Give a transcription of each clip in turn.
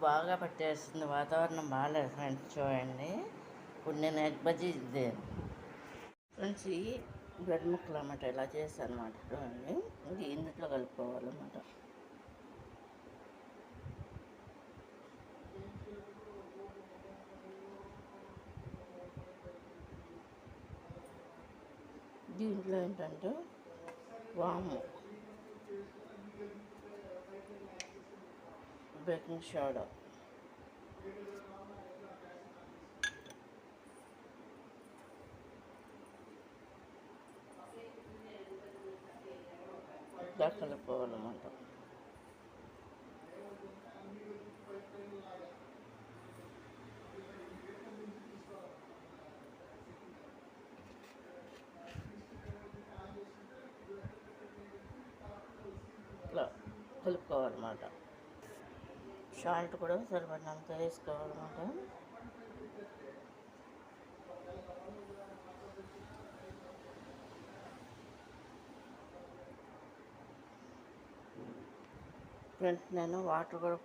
బాగా పట్టేస్తుంది. వాతావరణం బాగాలేదు ఫ్రెండ్స్, చూడండి. ఇప్పుడు నేను ఎగ్ బజ్జీ ఫ్రెండ్స్, ఈ బ్రెడ్ ముక్కలు అన్నమాట ఇలా చేస్తాను అనమాట. చూడండి, ఇది ఇందులో కలుపుకోవాలన్నమాట. దీంట్లో ఏంటంటే వాము, బేకింగ్ సోడా, ఇలా కలుపుకోవాలన్నమాట. ఇట్లా కలుపుకోవాలన్నమాట. సాల్ట్ కూడా సరిపడినంత వేసుకోవాలన్నమాట. ఫ్రెండ్స్, నేను వాటర్ కూడా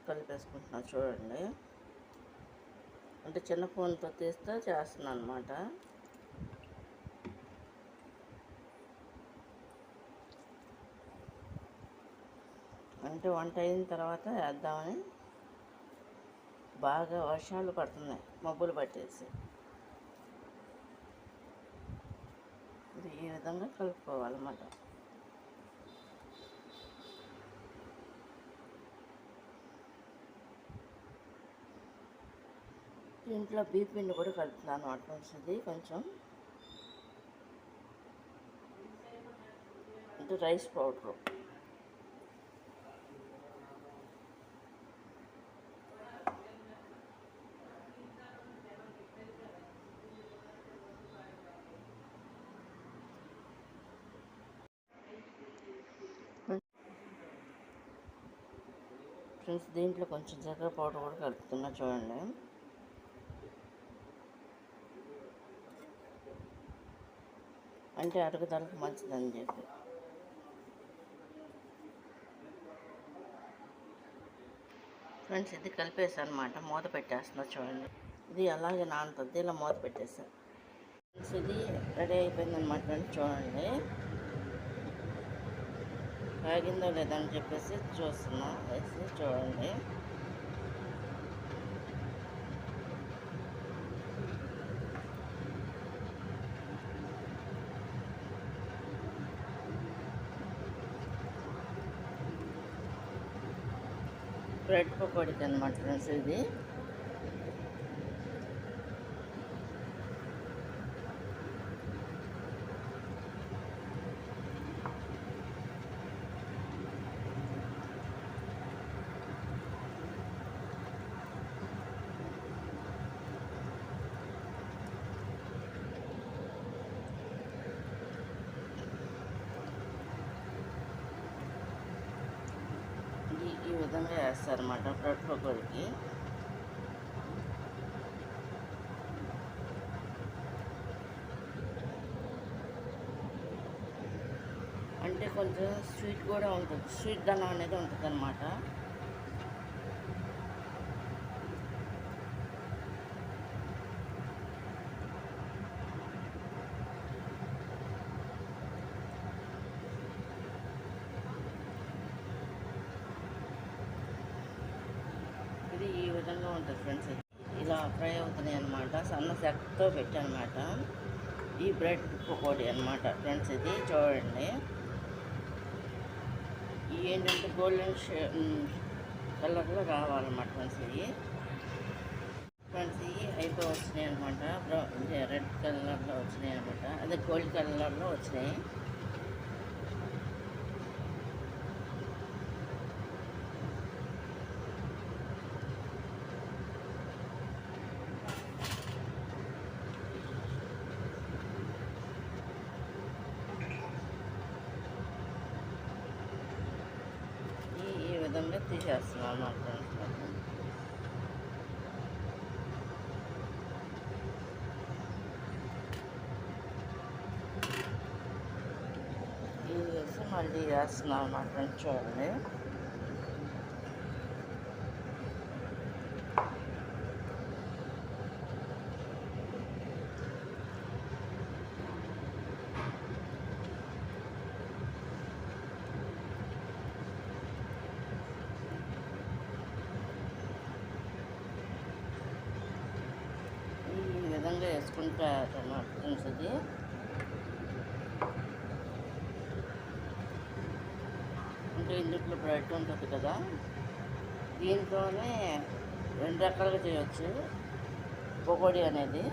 కలిపేసుకుంటున్నాను చూడండి. అంటే చిన్న ఫోన్తో తీస్తే చేస్తున్నాను అనమాట. అంటే వంట అయిన తర్వాత వేద్దామని. బాగా వర్షాలు పడుతున్నాయి, మబ్బులు పట్టేసి. ఇది ఈ విధంగా కలుపుకోవాలన్నమాట. దీంట్లో పిండి కూడా కలుపుతున్నాను అటువంటిది కొంచెం. అంటే రైస్ పౌడరు. ఫ్రెండ్స్, దీంట్లో కొంచెం చక్కెర పౌడర్ కూడా కలుపుతున్నా చూడండి. అంటే అరుగుదలకు మంచిదని చెప్పి. ఫ్రెండ్స్, ఇది కలిపేసాను అనమాట. మూత పెట్టేస్తున్నా చూడండి. ఇది అలాగే నానుతుంది, ఇలా మూత పెట్టేసాను. ఫ్రెండ్స్, ఇది రెడీ అయిపోయిందనమాట. చూడండి, కాగిందో లేదని చెప్పేసి చూస్తున్నా, వేసి చూడండి. బ్రెడ్ పకోడీకి అనమాట ఫ్రెండ్స్ ఇది. ఈ విధంగా వేస్తారన్నమాట బ్రెడ్ పకోడీకి. అంటే కొంచెం స్వీట్ కూడా ఉంటుంది, స్వీట్ దనం అనేది ఉంటుంది అన్నమాట. ఇది ఈ విధంగా ఉంటుంది ఫ్రెండ్స్. ఇలా ఫ్రై అవుతున్నాయి అన్నమాట. సన్న సెక్తో పెట్టానమాట ఈ బ్రెడ్ పకోడీ అన్నమాట ఫ్రెండ్స్. ఇది చూడండి, ఇవి ఏంటంటే గోల్డెన్ కలర్లో రావాలన్నమాట ఫ్రెండ్స్. ఇవి ఫ్రెండ్స్ ఇవి అయిపోయి వచ్చినాయి అనమాట. రెడ్ కలర్లో వచ్చినాయి అనమాట, అదే గోల్డ్ కలర్లో వచ్చినాయి. ఈ విధంగా తీసేస్తున్నాం అన్నమాట. ఇది వేసి మళ్ళీ వేస్తున్నాం అన్నమాట. చూడండి, మామూలుగా వేసుకుంటారన్నమాట ఫ్రెండ్స్. ఇది అంటే ఇందులో బ్రెడ్ ఉంటుంది కదా, దీంట్లోనే 2 రకాలుగా చేయవచ్చు పకోడీ అనేది.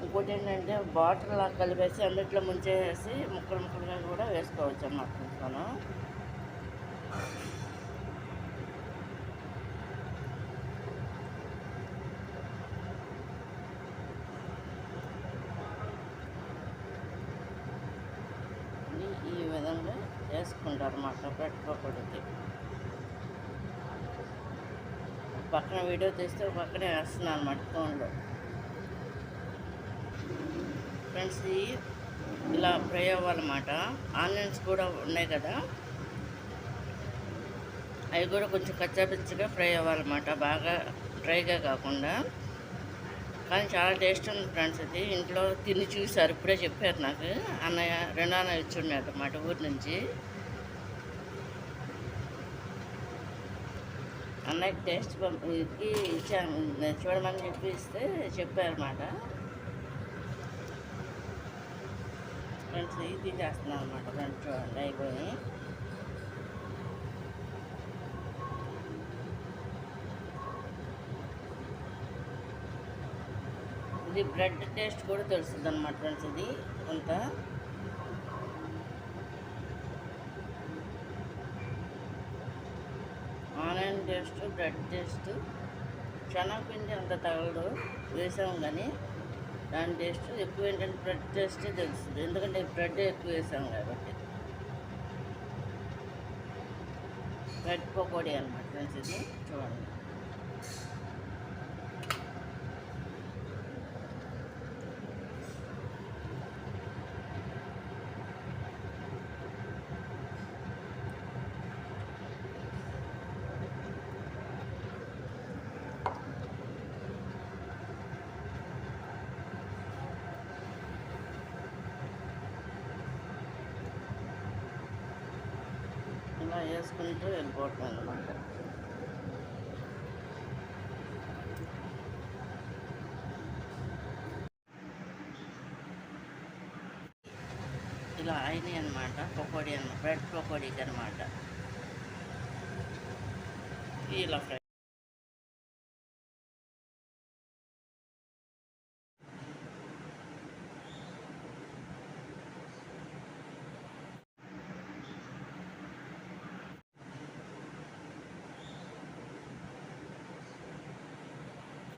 ఇంకోటి ఏంటంటే బాటిల్లా కలిపేసి అందుట్లో ముంచేసి ముక్కలు ముక్కలుగా కూడా వేసుకోవచ్చు అన్నమాట ఫ్రెండ్స్ మనం. ఈ విధంగా వేసుకుంటారు అన్నమాట బ్రెడ్ పకోడీకి. పక్కన వీడియో తీస్తే పక్కనే వేస్తున్నాను అన్నమాట ఫోన్లో ఫ్రెండ్స్. ఇలా ఫ్రై అవ్వాలన్నమాట. ఆనియన్స్ కూడా ఉన్నాయి కదా, అవి కూడా కొంచెం కచ్చాపిచ్చగా ఫ్రై అవ్వాలన్నమాట, బాగా డ్రైగా కాకుండా. కానీ చాలా టేస్ట్ ఉంది ఫ్రెండ్స్. ఇది ఇంట్లో తిని చూసారు, ఇప్పుడే చెప్పారు నాకు. అన్నయ్య రెండన్న ఇచ్చున్నాడు అన్నమాట ఊరి నుంచి. అన్నయ్యకి టేస్ట్ ఇచ్చాను, చూడమని చెప్పి ఇస్తే చెప్పారన్నమాట ఫ్రెండ్స్. ఇది చేస్తున్నాను అనమాట ఫ్రెండ్స్. చూడండి అయిపోయి. ఇది బ్రెడ్ టేస్ట్ కూడా తెలుస్తుంది అన్నమాట ఫ్రెండ్స్. ఇది కొంత ఆనియన్ టేస్ట్, బ్రెడ్ టేస్ట్, శనగపిండి అంత తగలదు, వేసాము కానీ దాని టేస్ట్ ఎక్కువ. ఏంటంటే బ్రెడ్ టేస్టే తెలుస్తుంది, ఎందుకంటే బ్రెడ్ ఎక్కువ వేసాము కాబట్టి. బ్రెడ్ పకోడీ అన్నమాట ఫ్రెండ్స్. ఇది చూడండి. ఇలా వేసుకుంటూ వెళ్ళిపోవటం అన్నమాట. ఇలా అయినాయి అన్నమాట పకోడీ బ్రెడ్ పకోడీకి అన్నమాట. ఇలా ఫ్రై